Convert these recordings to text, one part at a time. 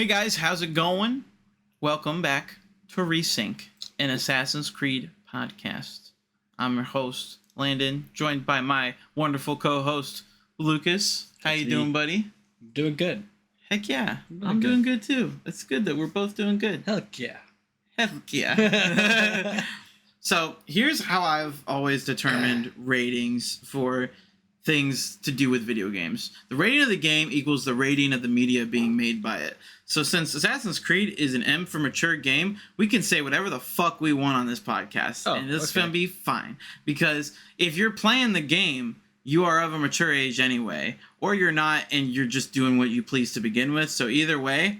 Hey guys, how's it going? Welcome back to ReSync, an Assassin's Creed podcast. I'm your host, Landon, joined by my wonderful co-host, Lucas. How you doing, buddy? I'm doing good. Heck yeah. I'm doing good too. It's good that we're both doing good. Heck yeah. Heck yeah. So here's how I've always determined ratings for things to do with video games. The rating of the game equals the rating of the media being made by it. So since Assassin's Creed is an M for mature game, we can say whatever the fuck we want on this podcast. And it's going to be fine. Because if you're playing the game, you are of a mature age anyway. Or you're not and you're just doing what you please to begin with. So either way,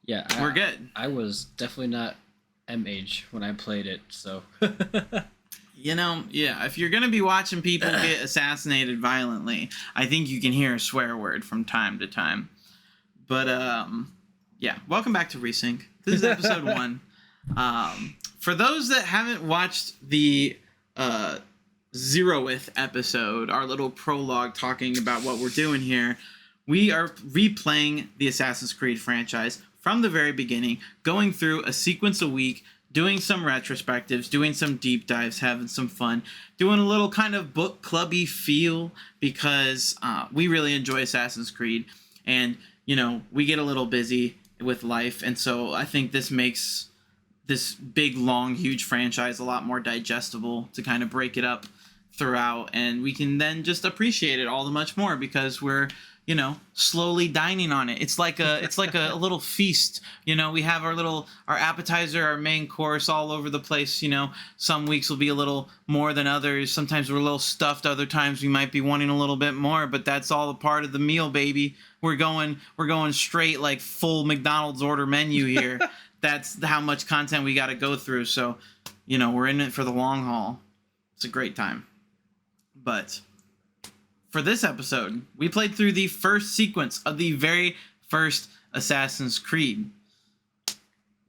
we're good. I was definitely not M age when I played it, so... You know, yeah, if you're going to be watching people get assassinated violently, I think you can hear a swear word from time to time. But, yeah, welcome back to ReSync. This is episode 1. For those that haven't watched the 0th episode, our little prologue talking about what we're doing here, we are replaying the Assassin's Creed franchise from the very beginning, going through a sequence a week, doing some retrospectives, doing some deep dives, having some fun, doing a little kind of book clubby feel because we really enjoy Assassin's Creed. And, you know, we get a little busy with life. And so I think this makes this big, long, huge franchise a lot more digestible to kind of break it up throughout. And we can then just appreciate it all the much more because we're, you know, slowly dining on it. It's like a little feast. You know, we have our appetizer, our main course all over the place. You know, some weeks will be a little more than others. Sometimes we're a little stuffed. Other times we might be wanting a little bit more, but that's all a part of the meal, baby. We're going straight like full McDonald's order menu here. That's how much content we got to go through. So, you know, we're in it for the long haul. It's a great time. But for this episode, we played through the first sequence of the very first Assassin's Creed.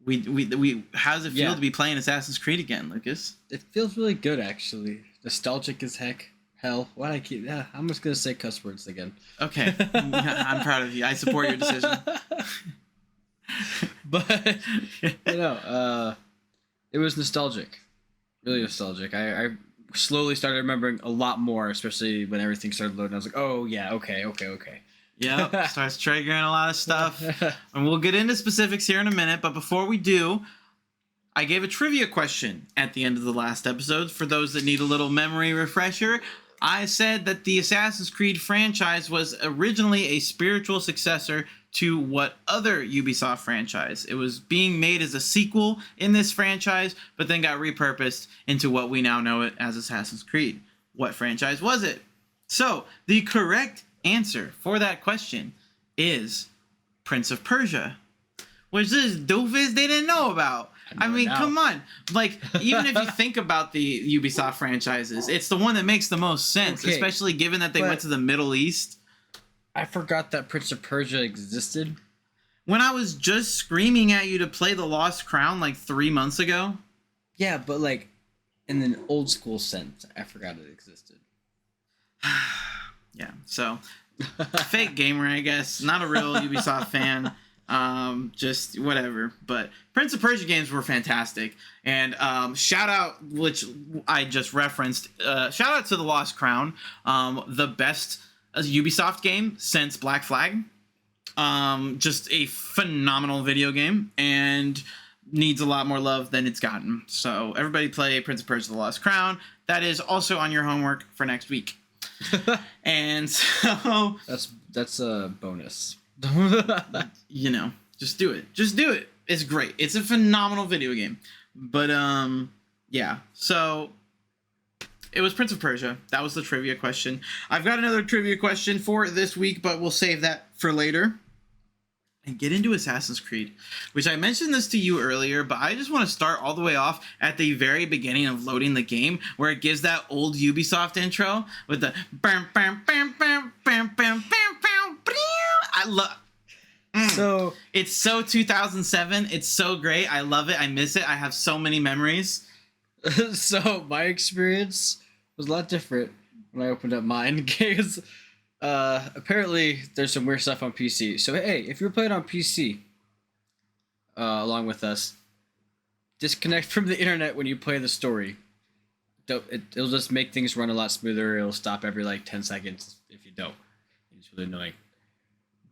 How does it feel to be playing Assassin's Creed again, Lucas? It feels really good, actually. Nostalgic as heck. Hell, I'm just gonna say cuss words again. Okay, I'm proud of you. I support your decision. But you know, it was nostalgic, really nostalgic. I slowly started remembering a lot more, especially when everything started loading. I was like, oh yeah, okay. Yep, starts triggering a lot of stuff. And we'll get into specifics here in a minute, but before we do, I gave a trivia question at the end of the last episode. For those that need a little memory refresher, I said that the Assassin's Creed franchise was originally a spiritual successor to what other Ubisoft franchise. It was being made as a sequel in this franchise, but then got repurposed into what we now know it as Assassin's Creed. What franchise was it? So, the correct answer for that question is Prince of Persia, which this doofus they didn't know about. I mean, come on. Like, even if you think about the Ubisoft franchises, it's the one that makes the most sense, especially given that they went to the Middle East. I forgot that Prince of Persia existed. When I was just screaming at you to play The Lost Crown like 3 months ago. Yeah, but like in an old school sense, I forgot it existed. Yeah, so fake gamer, I guess. Not a real Ubisoft fan. Just whatever. But Prince of Persia games were fantastic. And shout out, which I just referenced, shout out to The Lost Crown. The best Ubisoft game since Black Flag. Just a phenomenal video game and needs a lot more love than it's gotten. So everybody play Prince of Persia: The Lost Crown. That is also on your homework for next week. And so that's a bonus. You know, just do it. Just do it. It's great. It's a phenomenal video game. But yeah. So it was Prince of Persia. That was the trivia question. I've got another trivia question for this week, but we'll save that for later. And get into Assassin's Creed, which I mentioned this to you earlier, but I just want to start all the way off at the very beginning of loading the game, where it gives that old Ubisoft intro with the bam bam bam bam bam bam bam bam. I love. So it's so 2007. It's so great. I love it. I miss it. I have so many memories. So my experience was a lot different when I opened up mine because apparently there's some weird stuff on PC. So hey, if you're playing on PC, along with us. Disconnect from the internet when you play the story. It'll just make things run a lot smoother. It'll stop every like 10 seconds if you don't. It's really annoying.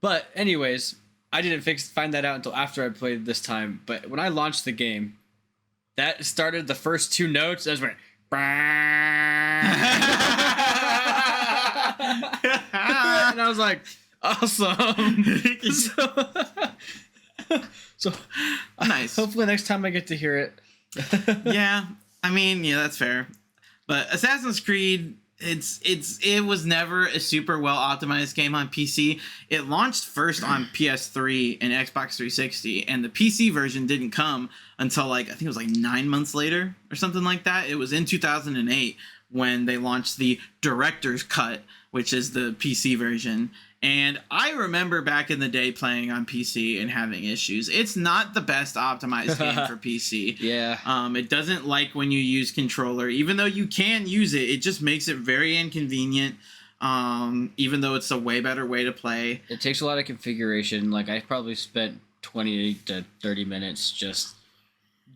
But anyways, I didn't find that out until after I played this time. But when I launched the game, that started the first 2 notes. I just went. And I was like, awesome. so nice. Hopefully next time I get to hear it. Yeah, I mean, yeah, that's fair. But Assassin's Creed, it was never a super well optimized game on PC. It launched first on PS3 and Xbox 360, and the PC version didn't come until like I think it was like 9 months later or something like that. It was in 2008 when they launched the Director's Cut, which is the PC version. And I remember back in the day playing on PC and having issues. It's not the best optimized game for PC. Yeah. It doesn't like when you use controller. Even though you can use it, it just makes it very inconvenient. Even though it's a way better way to play. It takes a lot of configuration. Like, I probably spent 20 to 30 minutes just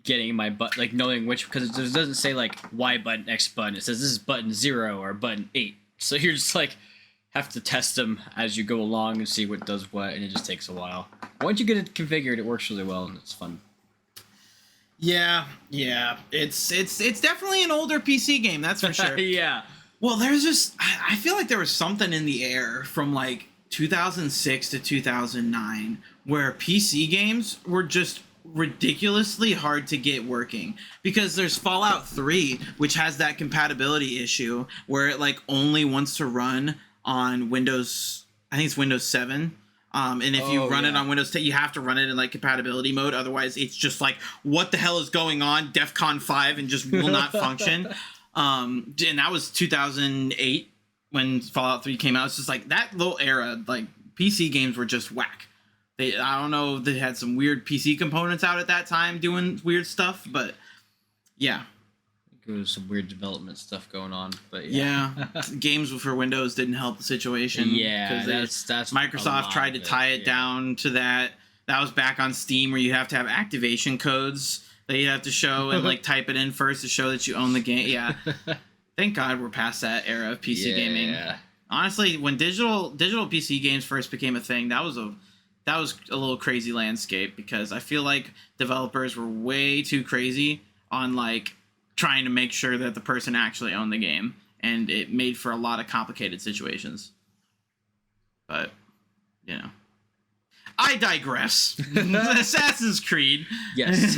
getting my button, like knowing which, because it doesn't say like Y button, X button. It says this is button 0 or button 8. So you're just like, have to test them as you go along and see what does what, and it just takes a while. Once you get it configured, it works really well and it's fun. Yeah, it's definitely an older PC game, that's for sure. Yeah. Well, there's just I feel like there was something in the air from like 2006 to 2009 where PC games were just ridiculously hard to get working, because there's Fallout 3, which has that compatibility issue where it like only wants to run on Windows, I think it's Windows 7. And if you run it on Windows 10, you have to run it in like compatibility mode. Otherwise, it's just like, what the hell is going on? DEFCON 5 and just will not function. And that was 2008 when Fallout 3 came out. It's just like that little era, like PC games were just whack. I don't know, they had some weird PC components out at that time doing weird stuff, but yeah. There was some weird development stuff going on, but yeah. Games for Windows didn't help the situation. Yeah, that's Microsoft tried to tie it down to that. That was back on Steam, where you have to have activation codes that you have to show and like type it in first to show that you own the game. Yeah, thank God we're past that era of PC gaming. Honestly, when digital PC games first became a thing, that was a little crazy landscape, because I feel like developers were way too crazy on like trying to make sure that the person actually owned the game, and it made for a lot of complicated situations. But, you know, I digress. Assassin's Creed. Yes.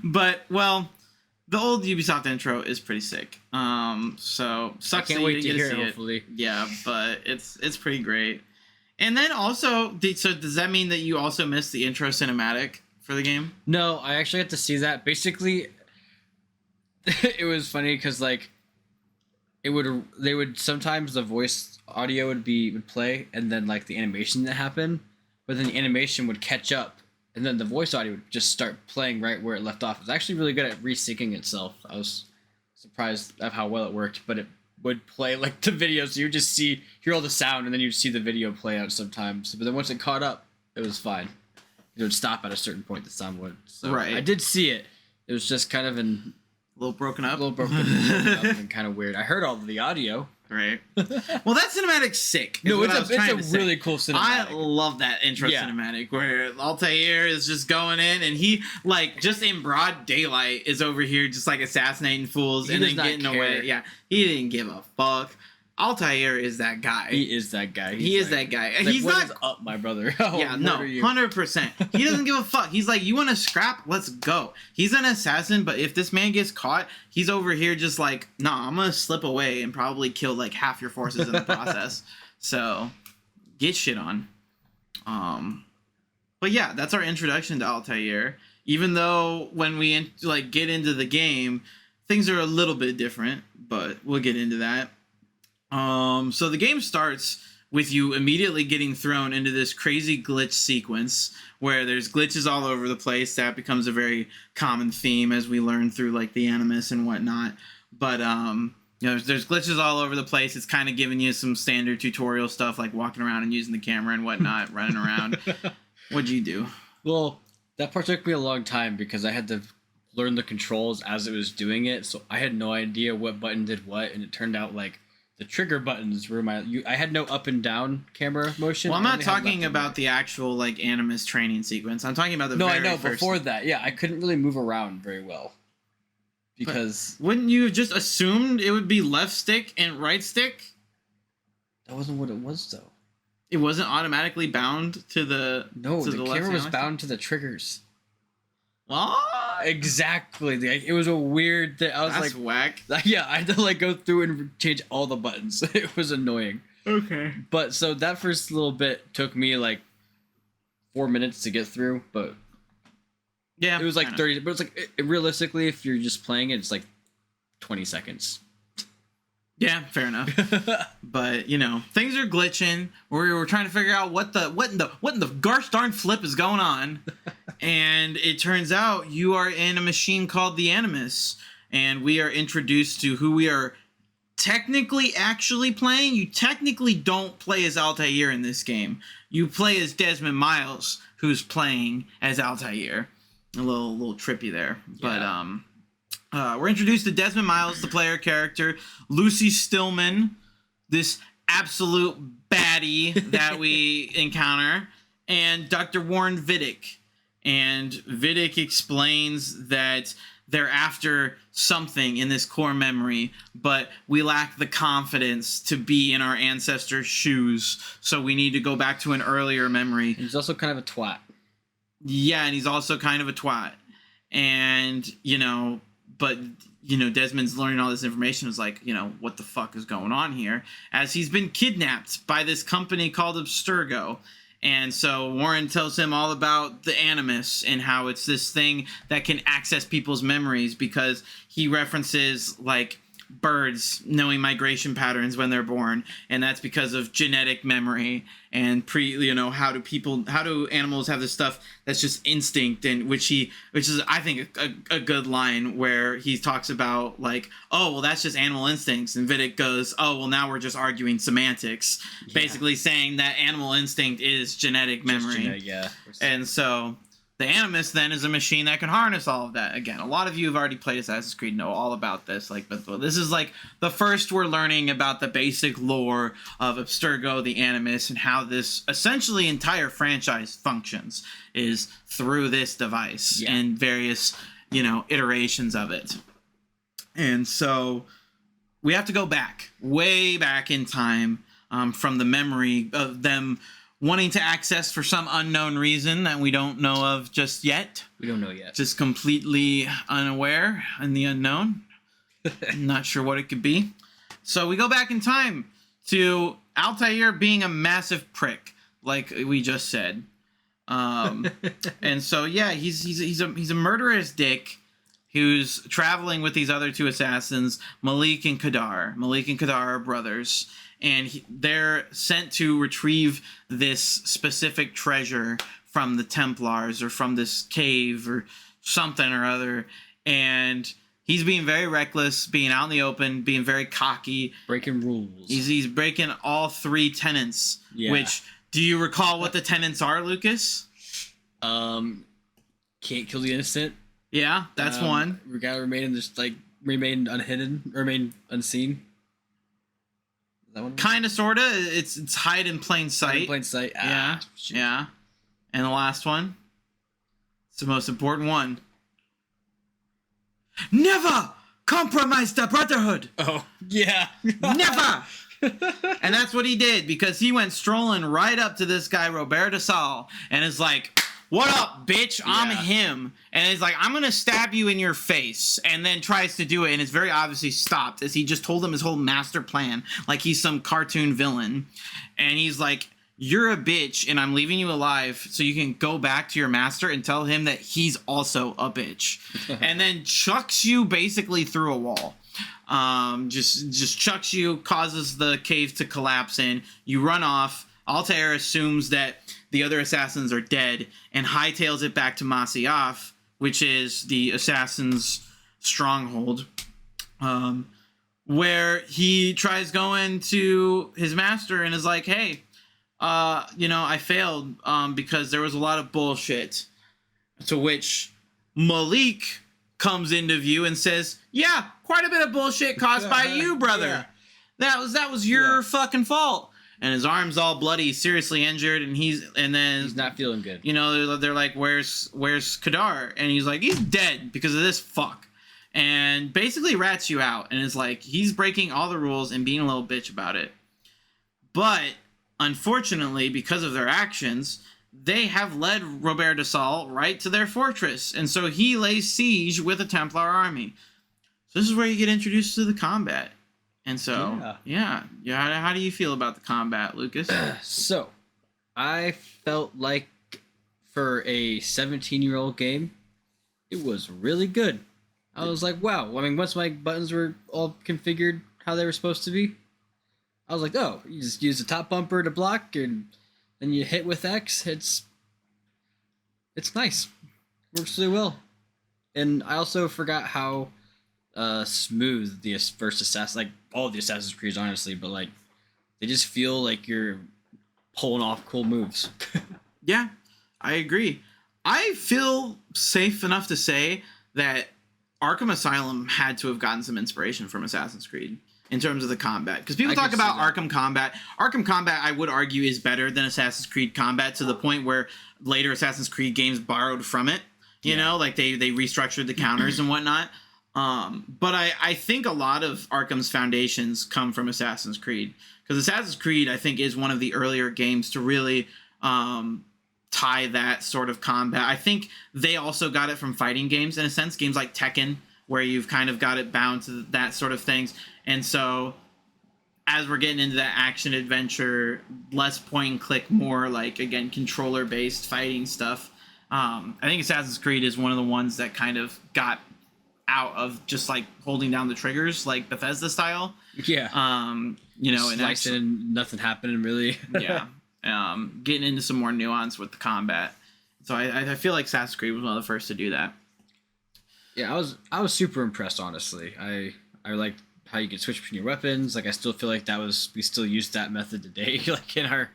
But, well, the old Ubisoft intro is pretty sick. So sucks I can't that wait you to didn't hear get to it, see hopefully. Yeah, but it's pretty great. And then also, so does that mean that you also missed the intro cinematic for the game? No, I actually had to see that. Basically, it was funny because like they would sometimes the voice audio would play, and then like the animation that happened, but then the animation would catch up, and then the voice audio would just start playing right where it left off. It was actually really good at resyncing itself. I was surprised at how well it worked, but it would play like the video, so you would just hear all the sound, and then you'd see the video play out sometimes. But then once it caught up, it was fine. It would stop at a certain point, the sound would. So right. I did see it. It was just kind of a little broken up and kind of weird. I heard all of the audio. Right. Well, that cinematic's sick. No, it's a really cool cinematic. I love that intro cinematic where Altair is just going in, and he like just in broad daylight is over here just like assassinating fools and then getting away. Yeah, he didn't give a fuck. Altair is that guy. He is that guy. He's that guy. Like, he's not up, my brother. Yeah, no, 100%. He doesn't give a fuck. He's like, you want to scrap? Let's go. He's an assassin, but if this man gets caught, he's over here just like, nah, I'm gonna slip away and probably kill like half your forces in the process. So, get shit on. But yeah, that's our introduction to Altair. Even though when we get into the game, things are a little bit different, but we'll get into that. So the game starts with you immediately getting thrown into this crazy glitch sequence where there's glitches all over the place. That becomes a very common theme as we learn through like the Animus and whatnot. But there's glitches all over the place. It's kind of giving you some standard tutorial stuff like walking around and using the camera and whatnot, running around. What'd you do? Well, that part took me a long time because I had to learn the controls as it was doing it, so I had no idea what button did what, and it turned out like the trigger buttons were I had no up and down camera motion. Well, I'm I not only had left talking and about right. the actual like Animus training sequence. I'm talking about the No, very I know. first. Before that, yeah, I couldn't really move around very well because Wouldn't you have just assumed it would be left stick and right stick? that wasn't what it was, though. It wasn't automatically bound to the No, to the left camera was analog bound to the triggers. What? Exactly. It was a weird thing. I was That's like, whack. yeah, I had to like go through and change all the buttons. It was annoying. Okay. But so that first little bit took me like 4 minutes to get through, but Yeah. it was like fair 30. But it's like realistically, if you're just playing it, it's like 20 seconds. Yeah, fair enough. But you know, things are glitching. We're trying to figure out what in the gosh darn flip is going on, and it turns out you are in a machine called the Animus, and we are introduced to who we are technically actually playing. You technically don't play as Altair in this game. You play as Desmond Miles, who's playing as Altair. A little trippy there, but we're introduced to Desmond Miles, the player character, Lucy Stillman, this absolute baddie that we encounter, and Dr. Warren Vidic. And Vidic explains that they're after something in this core memory, but we lack the confidence to be in our ancestors' shoes, so we need to go back to an earlier memory. And he's also kind of a twat. Yeah, and he's also kind of a twat. And, but Desmond's learning all this information. Is like, what the fuck is going on here? As he's been kidnapped by this company called Abstergo. And so Warren tells him all about the Animus and how it's this thing that can access people's memories, because he references like birds knowing migration patterns when they're born, and that's because of genetic memory and how do animals have this stuff that's just instinct, and which is I think a good line where he talks about like, oh well, that's just animal instincts, and Vidic goes, oh well, now we're just arguing semantics, basically saying that animal instinct is genetic memory. And so the Animus then is a machine that can harness all of that. Again, a lot of you have already played Assassin's Creed, know all about this. But this is like the first we're learning about the basic lore of Abstergo, the Animus, and how this essentially entire franchise functions is through this device and various, iterations of it. And so we have to go back, way back in time, from the memory of them wanting to access for some unknown reason that we don't know of just yet. We don't know yet. Just completely unaware in the unknown. Not sure what it could be. So we go back in time to Altair being a massive prick, like we just said. And so he's a murderous dick who's traveling with these other two assassins, Malik and Kadar. Malik and Kadar are brothers. And they're sent to retrieve this specific treasure from the Templars or from this cave or something or other. And he's being very reckless, being out in the open, being very cocky. Breaking rules. He's breaking all three tenets. Yeah. Which, do you recall what the tenets are, Lucas? Can't kill the innocent. Yeah, that's one. We gotta remain unhidden, remain unseen. Kind of, sort of. It's hide in plain sight. Hide in plain sight. Yeah. Yeah. And the last one. It's the most important one. Never compromise the Brotherhood. Oh, yeah. Never. And that's what he did, because he went strolling right up to this guy, Robert de Saul, and is like, what up, bitch? I'm him. And he's like, I'm going to stab you in your face. And then tries to do it. And it's very obviously stopped, as he just told him his whole master plan. Like he's some cartoon villain. And he's like, you're a bitch and I'm leaving you alive so you can go back to your master and tell him that he's also a bitch. And then chucks you basically through a wall. Just chucks you, causes the cave to collapse in. You run off. Altair assumes that the other assassins are dead and hightails it back to Masyaf, which is the assassin's stronghold, where he tries going to his master and is like, hey, I failed because there was a lot of bullshit. To which Malik comes into view and says, "Yeah, quite a bit of bullshit caused by you, brother. Yeah. That was your fucking fault." And his arm's all bloody, seriously injured, and then He's not feeling good. you know, they're like, "Where's Kadar?" And he's like, "He's dead because of this fuck." And basically rats you out, and is like, he's breaking all the rules and being a little bitch about it. But unfortunately, because of their actions, they have led Robert de Saul right to their fortress, and so he lays siege with a Templar army. So this is where you get introduced to the combat. And so, yeah. How do you feel about the combat, Lucas? So, I felt like for a 17-year-old game, it was really good. I was like, wow. I mean, once my buttons were all configured how they were supposed to be, I was like, oh, you just use the top bumper to block, and then you hit with X. It's nice. Works really well. And I also forgot how smooth the first Assassin, like all of the Assassin's Creeds, honestly, but like they just feel like you're pulling off cool moves. Yeah, I agree. I feel safe enough to say that Arkham Asylum had to have gotten some inspiration from Assassin's Creed in terms of the combat. Because people talk about Arkham combat. Arkham combat, I would argue, is better than Assassin's Creed combat to the point where later Assassin's Creed games borrowed from it. You know, like they restructured the counters and whatnot. But I think a lot of Arkham's foundations come from Assassin's Creed. Because Assassin's Creed, I think, is one of the earlier games to really tie that sort of combat. I think they also got it from fighting games, in a sense. Games like Tekken, where you've kind of got it bound to that sort of things. And so as we're getting into that action adventure, less point and click, more like, again, controller based fighting stuff, I think Assassin's Creed is one of the ones that kind of got out of just like holding down the triggers like Bethesda style. Yeah. You know, and slicing and nothing happening really. Yeah. Getting into some more nuance with the combat. So I feel like Assassin's Creed was one of the first to do that. Yeah, I was super impressed, honestly. I liked how you could switch between your weapons. Like, I still feel like we still use that method today, like in our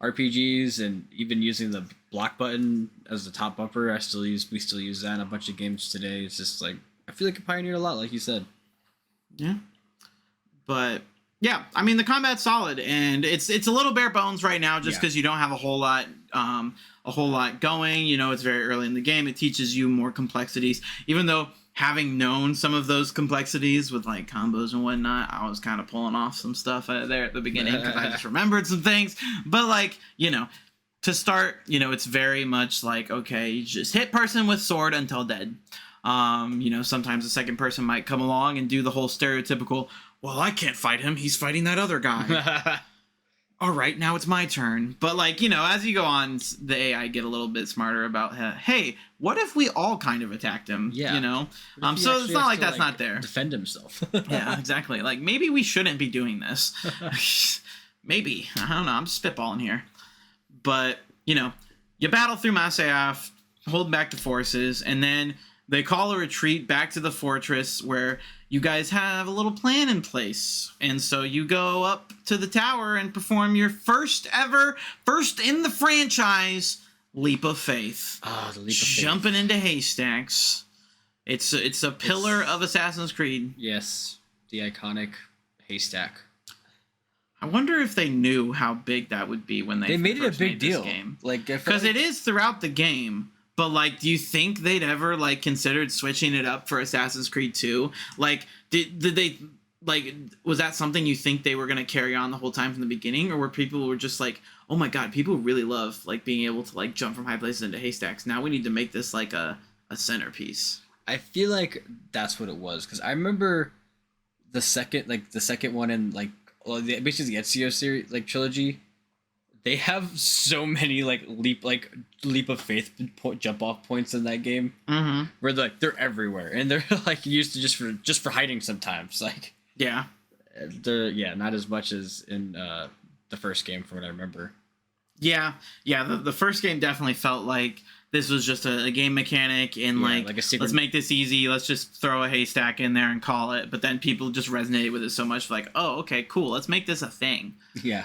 RPGs, and even using the block button as the top bumper. We still use that in a bunch of games today. It's just like, I feel like it pioneered a lot, like you said. Yeah. But yeah, I mean, the combat's solid, and it's a little bare bones right now just because you don't have a whole lot going. You know, it's very early in the game. It teaches you more complexities, even though having known some of those complexities with like combos and whatnot, I was kind of pulling off some stuff there at the beginning because I just remembered some things. But like, you know, to start, you know, it's very much like, okay, you just hit person with sword until dead. You know, sometimes the second person might come along and do the whole stereotypical, well, I can't fight him, he's fighting that other guy. All right, now it's my turn. But like, you know, as you go on, the AI get a little bit smarter about, hey, what if we all kind of attacked him? Yeah. You know? So it's not like that's not there. Defend himself. Yeah, exactly. Like, maybe we shouldn't be doing this. Maybe. I don't know. I'm spitballing here. But, you know, you battle through Masyaf, hold back the forces, and then they call a retreat back to the fortress where you guys have a little plan in place. And so you go up to the tower and perform your first in the franchise, Leap of Faith. Oh, the Leap of Faith. Jumping into haystacks. It's a pillar of Assassin's Creed. Yes, the iconic haystack. I wonder if they knew how big that would be when they made it a first big made deal. This game. Like, because it is throughout the game. But, like, do you think they'd ever, like, considered switching it up for Assassin's Creed 2? Like, did they, like, was that something you think they were going to carry on the whole time from the beginning? Or were people just like, oh my god, people really love, like, being able to, like, jump from high places into haystacks. Now we need to make this, like, a centerpiece. I feel like that's what it was. Because I remember the second one in, like, basically the Ezio series, like, trilogy. They have so many leap of faith jump off points in that game, where they're everywhere and they're like used to just for hiding sometimes. Like they're not as much as in the first game from what I remember. Yeah. The first game definitely felt like this was just a game mechanic and like a secret. Let's make this easy. Let's just throw a haystack in there and call it. But then people just resonated with it so much, like, oh, okay, cool. Let's make this a thing. Yeah.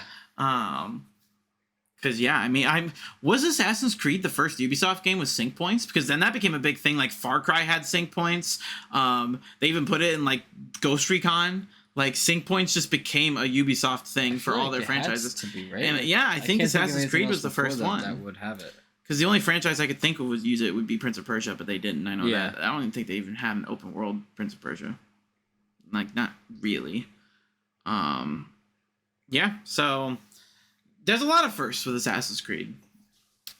Because yeah, I mean, was Assassin's Creed the first Ubisoft game with sync points? Because then that became a big thing. Like Far Cry had sync points. They even put it in like Ghost Recon. Like sync points just became a Ubisoft thing for all their franchises. To be, right? And yeah, I think Assassin's Creed was the first one that would have it. Because the only franchise I could think of would use it would be Prince of Persia, but they didn't. I know that. I don't even think they even had an open world Prince of Persia. Like not really. Yeah. So. There's a lot of firsts with Assassin's Creed.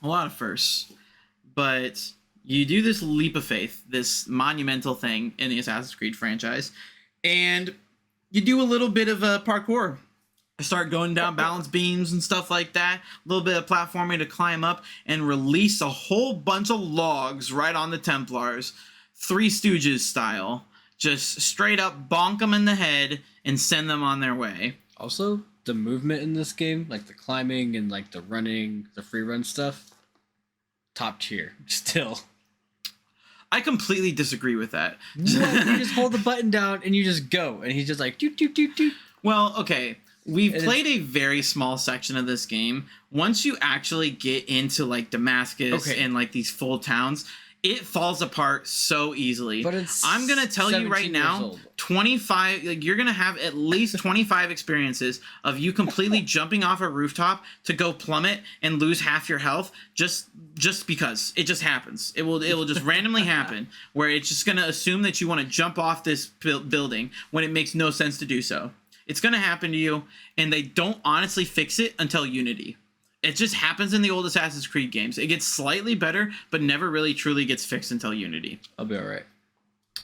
A lot of firsts. But you do this leap of faith, this monumental thing in the Assassin's Creed franchise, and you do a little bit of parkour. You start going down balance beams and stuff like that, a little bit of platforming to climb up, and release a whole bunch of logs right on the Templars, Three Stooges style. Just straight up bonk them in the head and send them on their way. Also, the movement in this game, like the climbing and like the running, the free run stuff, top tier still. I completely disagree with that. What? You just hold the button down and you just go, and he's just like doot doot doot doot. Well, okay, we've played a very small section of this game. Once you actually get into like Damascus and like these full towns, it falls apart so easily. But I'm gonna tell you right now, 25. Like you're gonna have at least 25 experiences of you completely jumping off a rooftop to go plummet and lose half your health just because it just happens. It will just randomly happen where it's just gonna assume that you want to jump off this building when it makes no sense to do so. It's gonna happen to you, and they don't honestly fix it until Unity. It just happens in the old Assassin's Creed games. It gets slightly better, but never really truly gets fixed until Unity. I'll be all right.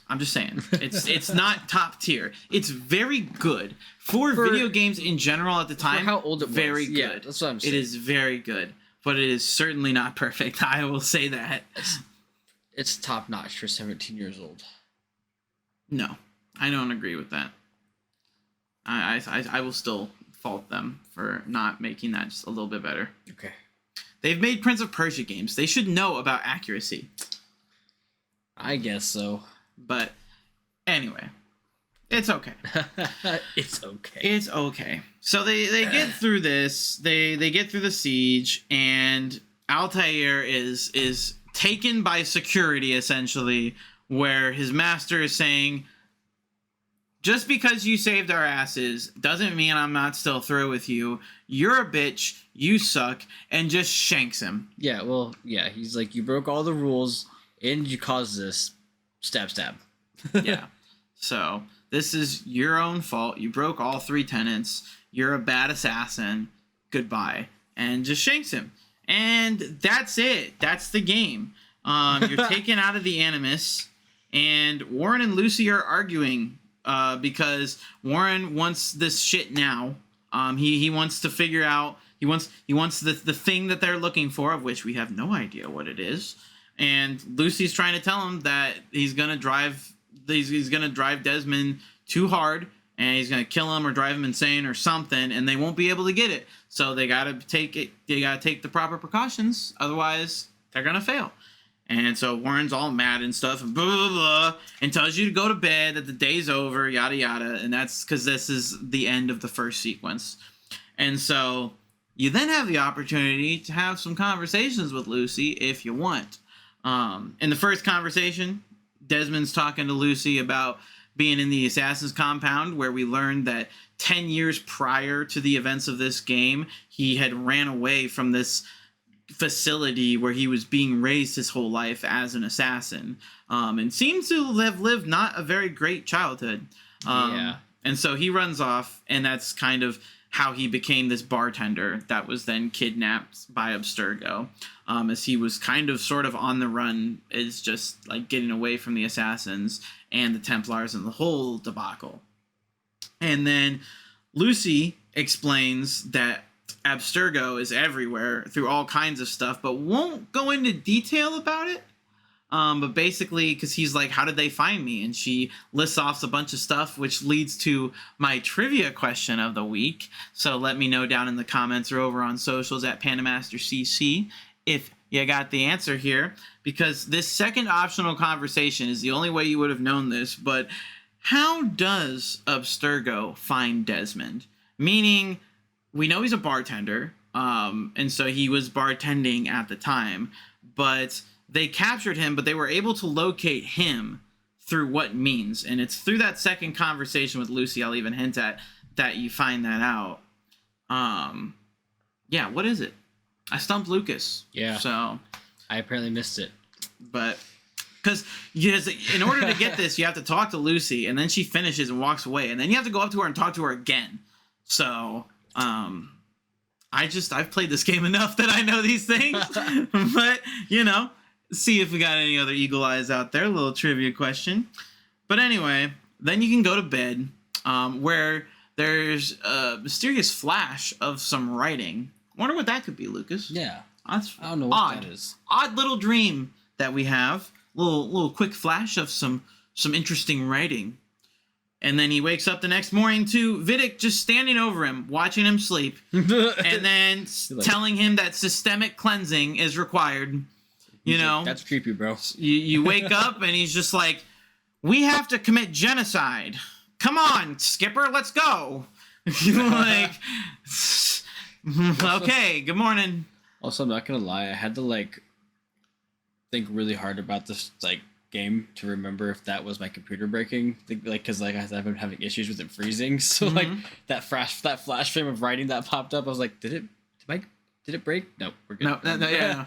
I'm just saying. It's not top tier. It's very good. For video games in general at the time, for how old it was. Very good. Yeah, that's what I'm saying. It is very good, but it is certainly not perfect. I will say that. It's top notch for 17 years old. No, I don't agree with that. I will still fault them for not making that just a little bit better. Okay. They've made Prince of Persia games. They should know about accuracy. I guess so. But anyway, it's okay. It's okay. It's okay. So they get through this. They get through the siege, and Altair is taken by security essentially, where his master is saying, just because you saved our asses doesn't mean I'm not still through with you. You're a bitch. You suck. And just shanks him. Yeah, well, yeah. He's like, you broke all the rules and you caused this. Stab, stab. Yeah. So this is your own fault. You broke all three tenets. You're a bad assassin. Goodbye. And just shanks him. And that's it. That's the game. You're taken out of the Animus. And Warren and Lucy are arguing. Because Warren wants this shit now. He wants to figure out. He wants the thing that they're looking for, of which we have no idea what it is. And Lucy's trying to tell him that he's gonna drive Desmond too hard, and he's gonna kill him or drive him insane or something, and they won't be able to get it. So they gotta take it. They gotta take the proper precautions, otherwise they're gonna fail. And so Warren's all mad and stuff, and blah, blah, blah, and tells you to go to bed, that the day's over, yada, yada. And that's because this is the end of the first sequence. And so you then have the opportunity to have some conversations with Lucy if you want. In the first conversation, Desmond's talking to Lucy about being in the Assassin's compound, where we learned that 10 years prior to the events of this game, he had ran away from this facility where he was being raised his whole life as an assassin, and seems to have lived not a very great childhood. And so he runs off, and that's kind of how he became this bartender that was then kidnapped by Abstergo, as he was kind of sort of on the run, is just like getting away from the assassins and the Templars and the whole debacle. And then Lucy explains that Abstergo is everywhere through all kinds of stuff, but won't go into detail about it. But basically, because he's like, how did they find me? And she lists off a bunch of stuff, which leads to my trivia question of the week. So let me know down in the comments or over on socials at PandaMasterCC if you got the answer here. Because this second optional conversation is the only way you would have known this. But how does Abstergo find Desmond? Meaning, we know he's a bartender. And so he was bartending at the time. But they captured him, but they were able to locate him through what means. And it's through that second conversation with Lucy, I'll even hint at, that you find that out. Yeah, what is it? I stumped Lucas. Yeah. So I apparently missed it. But because in order to get this, you have to talk to Lucy, and then she finishes and walks away, and then you have to go up to her and talk to her again. So I've played this game enough that I know these things. But see if we got any other eagle eyes out there. A little trivia question. But anyway, then you can go to bed, where there's a mysterious flash of some writing. Wonder what that could be, Lucas. Yeah. That's I don't know what that is. Odd little dream that we have. Little quick flash of some interesting writing. And then he wakes up the next morning to Vidic just standing over him, watching him sleep, and then telling him that systemic cleansing is required. That's creepy, bro. You wake up and he's just like, we have to commit genocide. Come on, Skipper, let's go. Like, okay, good morning. Also, I'm not gonna lie, I had to think really hard about this game to remember if that was my computer breaking, because I've been having issues with it freezing. So that flash frame of writing that popped up, I was like, did it break? No, we're good. No, yeah.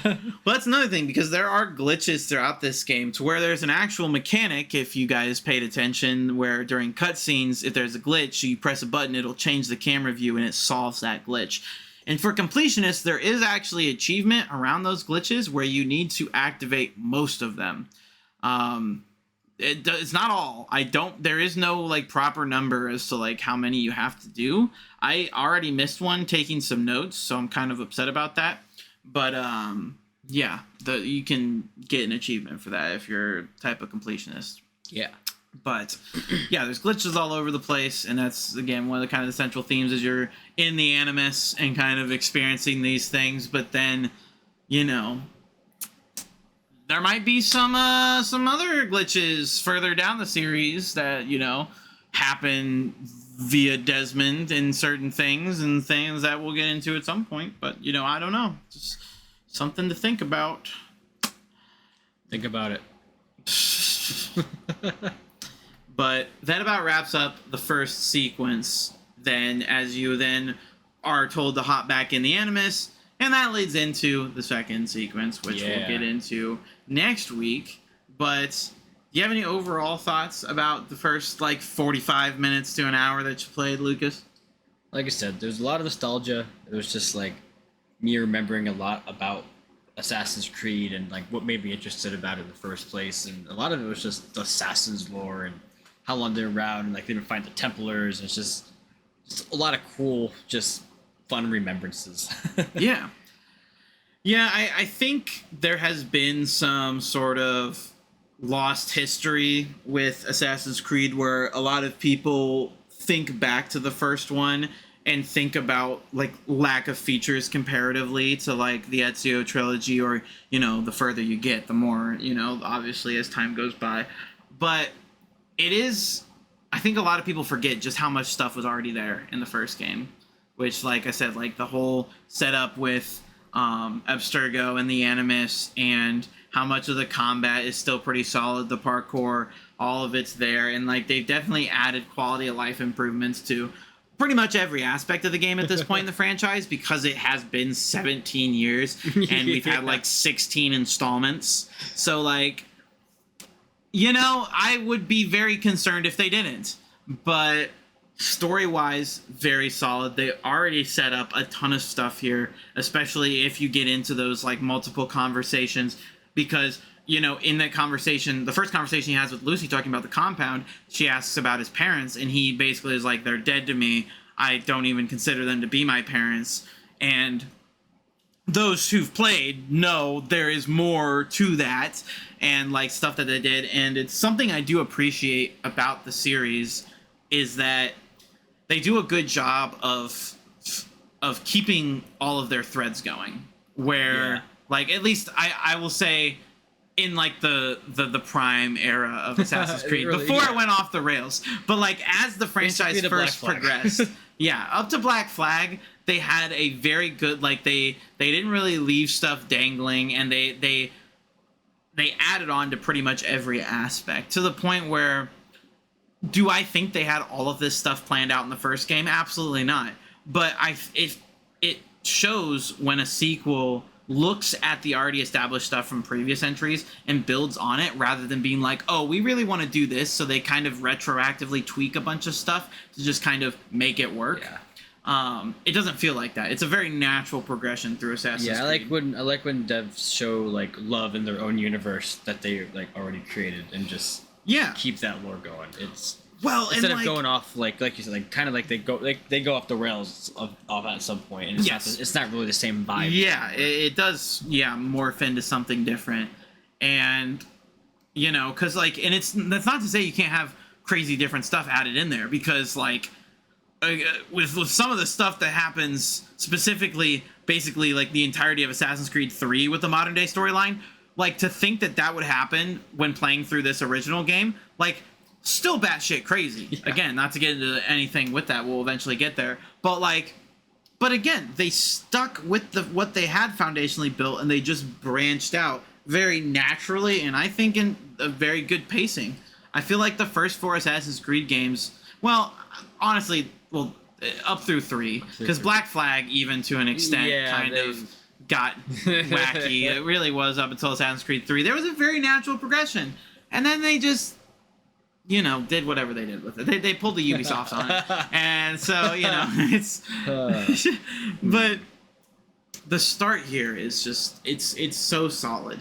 Well, that's another thing, because there are glitches throughout this game to where there's an actual mechanic, if you guys paid attention, where during cutscenes, if there's a glitch, you press a button, it'll change the camera view and it solves that glitch. And for completionists, there is actually achievement around those glitches where you need to activate most of them. It's not all. There is no proper number as to how many you have to do. I already missed one taking some notes, so I'm kind of upset about that. But yeah, you can get an achievement for that if you're a type of completionist. Yeah. But yeah, there's glitches all over the place, and that's again one of the kind of the central themes is you're in the Animus and kind of experiencing these things. But then, there might be some other glitches further down the series that happen via Desmond and certain things and things that we'll get into at some point. But I don't know, just something to think about. Think about it. But that about wraps up the first sequence. Then, as you then are told to hop back in the Animus, and that leads into the second sequence, which we'll get into next week. But do you have any overall thoughts about the first 45 minutes to an hour that you played, Lucas? Like I said, there's a lot of nostalgia. It was just me remembering a lot about Assassin's Creed and what made me interested about it in the first place. And a lot of it was just the Assassin's lore and how long they're around and they didn't find the Templars. It's just a lot of cool, just fun remembrances. Yeah. Yeah, I think there has been some sort of lost history with Assassin's Creed where a lot of people think back to the first one and think about lack of features comparatively to the Ezio trilogy, or the further you get, the more obviously as time goes by. But it is, I think a lot of people forget just how much stuff was already there in the first game, which I said, the whole setup with Abstergo and the Animus, and how much of the combat is still pretty solid, the parkour, all of it's there, and they've definitely added quality of life improvements to pretty much every aspect of the game at this point in the franchise, because it has been 17 years and we've had 16 installments. So I would be very concerned if they didn't. But story-wise, very solid. They already set up a ton of stuff here, especially if you get into those multiple conversations, because in that conversation, the first conversation he has with Lucy talking about the compound, she asks about his parents, and he basically is they're dead to me. I don't even consider them to be my parents. And those who've played know there is more to that, and stuff that they did. And it's something I do appreciate about the series is that they do a good job of keeping all of their threads going, where at least I will say in the prime era of Assassin's Creed, really, before it went off the rails. But as the franchise first progressed, up to Black Flag, they had a very good, like, they didn't really leave stuff dangling, and they added on to pretty much every aspect, to the point where, do I think they had all of this stuff planned out in the first game? Absolutely not. But it shows when a sequel looks at the already established stuff from previous entries and builds on it, rather than being like, oh, we really want to do this, so they kind of retroactively tweak a bunch of stuff to just kind of make it work. Yeah. It doesn't feel like that. It's a very natural progression through Assassin's Creed. I like when devs show like love in their own universe that they like already created, and just keep that lore going. It's instead of going off like you said, like kind of like they go off the rails off at some point, and it's not really the same vibe. Yeah, it does. Yeah, morph into something different, and because like, and that's not to say you can't have crazy different stuff added in there, because like with some of the stuff that happens specifically, basically like the entirety of Assassin's Creed 3 with the modern day storyline, like to think that would happen when playing through this original game, like. Still batshit crazy. Yeah. Again, not to get into anything with that. We'll eventually get there. But again, they stuck with what they had foundationally built, and they just branched out very naturally, and I think in a very good pacing. I feel like the first 4 Assassin's Creed games, well, honestly, up through 3, because Black Flag, even to an extent, kind of got wacky. It really was up until Assassin's Creed 3. There was a very natural progression, and then they just did whatever they did with it. They pulled the Ubisoft on it. And so, it's... But the start here is just... It's so solid.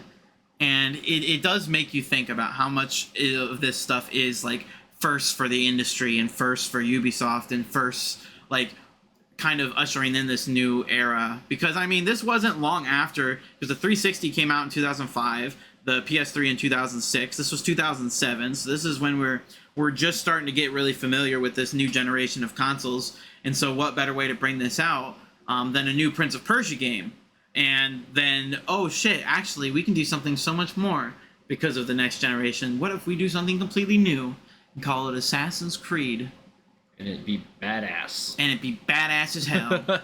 And it does make you think about how much of this stuff is, like, first for the industry and first for Ubisoft and first, like, kind of ushering in this new era. Because, I mean, this wasn't long after... Because the 360 came out in 2005... The PS3 in 2006. This was 2007, so this is when we're just starting to get really familiar with this new generation of consoles. And so, what better way to bring this out than a new Prince of Persia game? And then, oh shit! Actually, we can do something so much more because of the next generation. What if we do something completely new and call it Assassin's Creed? And it'd be badass. And it'd be badass as hell.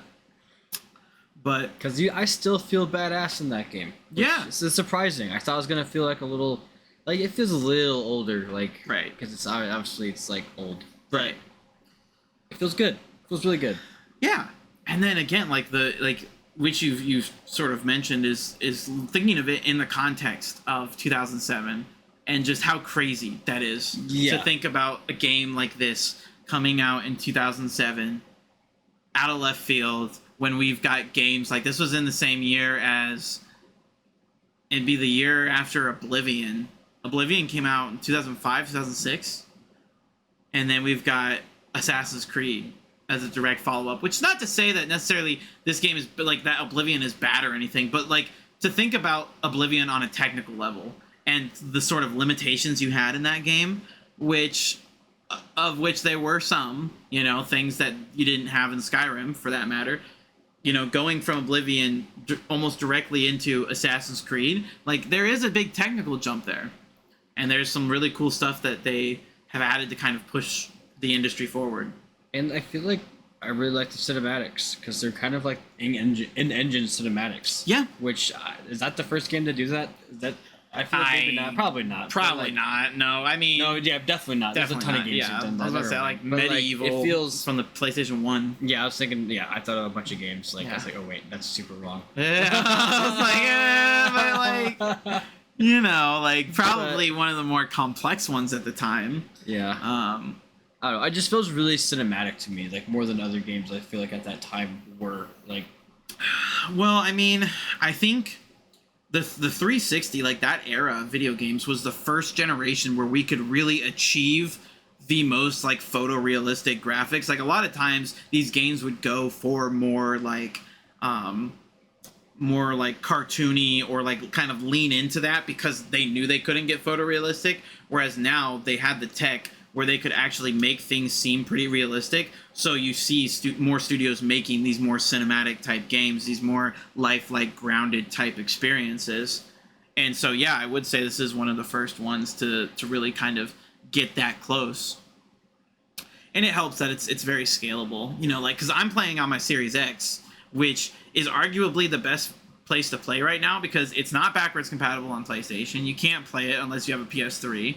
But because I still feel badass in that game. Yeah, it's surprising. I thought I was gonna feel like a little, like it feels a little older, like right, because it's obviously it's like old, right. It feels good. It feels really good. Yeah, and then again, like which you've sort of mentioned is thinking of it in the context of 2007 and just how crazy that is to think about a game like this coming out in 2007 out of left field. When we've got games like this was in the same year as, it'd be the year after Oblivion. Oblivion came out in 2005, 2006. And then we've got Assassin's Creed as a direct follow-up, which is not to say that necessarily this game is like that Oblivion is bad or anything, but like to think about Oblivion on a technical level and the sort of limitations you had in that game, of which there were some, things that you didn't have in Skyrim for that matter. Going from Oblivion almost directly into Assassin's Creed, like there is a big technical jump there, and there's some really cool stuff that they have added to kind of push the industry forward. And I feel like I really like the cinematics because they're kind of like in-engine cinematics. Yeah. Which is that the first game to do that? Is that I feel like maybe not. Probably not. Probably not. No, I mean. No, yeah, definitely not. There's a ton of games that done that. I was about to say like Medieval. It feels from the PlayStation 1. Yeah, I was thinking. Yeah, I thought of a bunch of games. Like I was like, oh wait, that's super wrong. Yeah, I was like, but like probably one of the more complex ones at the time. Yeah. I don't know. It just feels really cinematic to me, like more than other games. I feel like at that time were like. Well, I mean, I think. The 360, like that era of video games, was the first generation where we could really achieve the most like photorealistic graphics. Like a lot of times these games would go for more like cartoony or like kind of lean into that because they knew they couldn't get photorealistic. Whereas now they had the tech where they could actually make things seem pretty realistic. So you see more studios making these more cinematic type games, these more lifelike, grounded type experiences. And so, yeah, I would say this is one of the first ones to really kind of get that close. and it helps that it's very scalable. You know, like because I'm playing on my Series X, which is arguably the best place to play right now because it's not backwards compatible on PlayStation. You can't play it unless you have a PS3.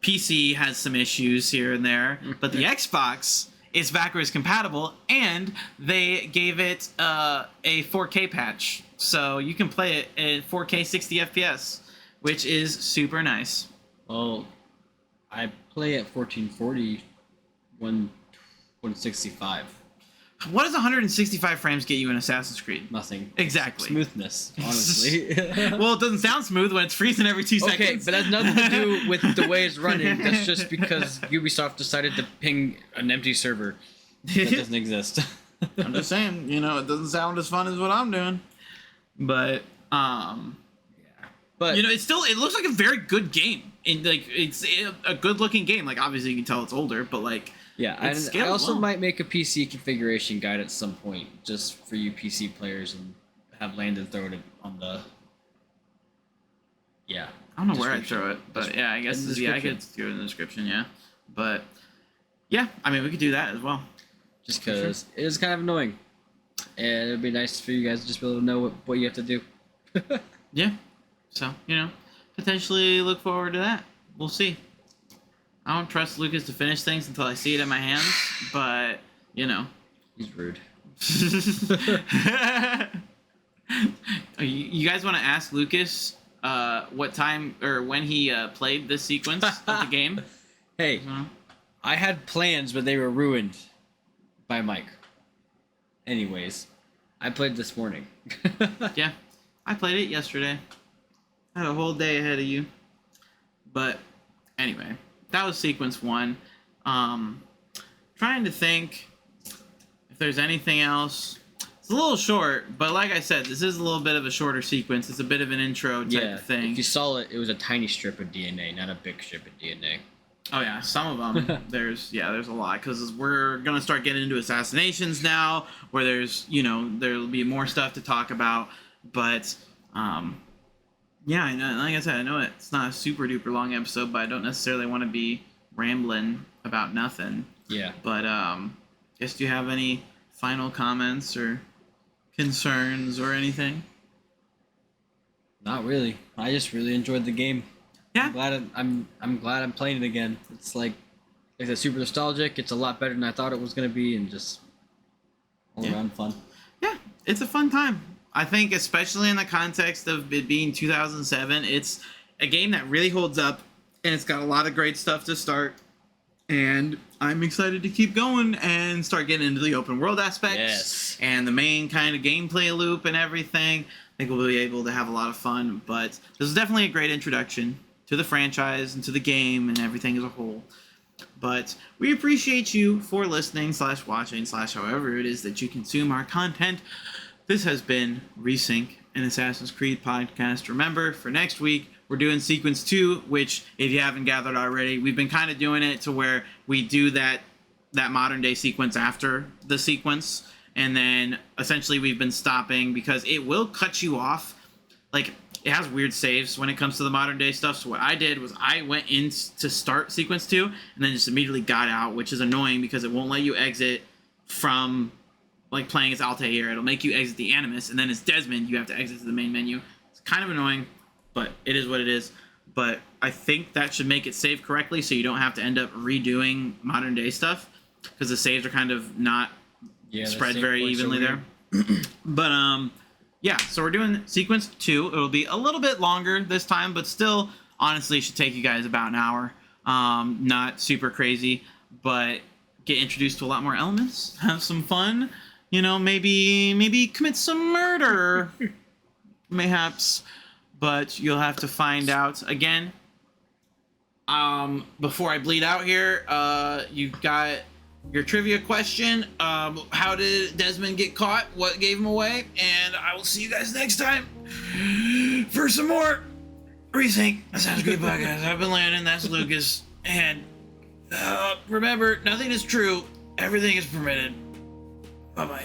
PC has some issues here and there, but the Xbox is backwards compatible, and they gave it a 4K patch, so you can play it at 4K 60 FPS, which is super nice. Well, I play at 1440, 165. What does 165 frames get you in Assassin's Creed? Nothing. Exactly. Smoothness, honestly. Well, it doesn't sound smooth when it's freezing every 2 seconds. Okay, but that's nothing to do with the way it's running. That's just because Ubisoft decided to ping an empty server that doesn't exist. I'm just saying, you know, it doesn't sound as fun as what I'm doing. But, But you know, it looks like a very good game. And, like, it's a good-looking game. Like, obviously, you can tell it's older, but, like, yeah, and I also might make a PC configuration guide at some point, just for you PC players, and have Landon throw it on the. Yeah. I don't know where I'd throw it, but yeah, I guess I could do it in the description, yeah. But yeah, I mean, we could do that as well. Just because it is kind of annoying, and it'd be nice for you guys to just be able to know what you have to do. Yeah. So, you know, potentially look forward to that. We'll see. I don't trust Lucas to finish things until I see it in my hands, but, you know. He's rude. You guys want to ask Lucas what time or when he played this sequence of the game? Hey, I had plans, but they were ruined by Mike. Anyways, I played this morning. Yeah, I played it yesterday. I had a whole day ahead of you. But anyway, that was sequence 1. Trying to think if there's anything else. It's a little short, but like I said, this is a little bit of a shorter sequence. It's a bit of an intro type of thing. If you saw it, it was a tiny strip of DNA, not a big strip of DNA. Oh yeah, some of them. there's a lot because we're gonna start getting into assassinations now, where there'll be more stuff to talk about. But yeah, I know, like I said, I know it's not a super duper long episode, but I don't necessarily want to be rambling about nothing. Yeah. But guess do you have any final comments or concerns or anything? Not really. I just really enjoyed the game. Yeah. I'm glad I'm playing it again. It's like I said, super nostalgic. It's a lot better than I thought it was gonna be, and just all around fun. Yeah, it's a fun time. I think, especially in the context of it being 2007, it's a game that really holds up, and it's got a lot of great stuff to start. And I'm excited to keep going and start getting into the open world aspects and the main kind of gameplay loop and everything. I think we'll be able to have a lot of fun. But this is definitely a great introduction to the franchise and to the game and everything as a whole. But we appreciate you for listening / watching / however it is that you consume our content. This has been ReSync, an Assassin's Creed podcast. Remember, for next week, we're doing Sequence 2, which, if you haven't gathered already, we've been kind of doing it to where we do that modern-day sequence after the sequence, and then essentially we've been stopping because it will cut you off. Like, it has weird saves when it comes to the modern-day stuff, so what I did was I went in to start Sequence 2, and then just immediately got out, which is annoying because it won't let you exit from like playing as Altair. It'll make you exit the Animus, and then as Desmond, you have to exit to the main menu. It's kind of annoying, but it is what it is. But I think that should make it save correctly, so you don't have to end up redoing modern day stuff, because the saves are kind of not spread very evenly there. But yeah, so we're doing Sequence 2. It'll be a little bit longer this time, but still, honestly, should take you guys about an hour. Not super crazy, but get introduced to a lot more elements, have some fun. You know, maybe commit some murder, mayhaps, but you'll have to find out. Again, before I bleed out here, you've got your trivia question. How did Desmond get caught? What gave him away? And I will see you guys next time for some more ReSync. That sounds good, podcast. I've been Landon, that's Lucas, and remember, nothing is true, everything is permitted. Bye-bye.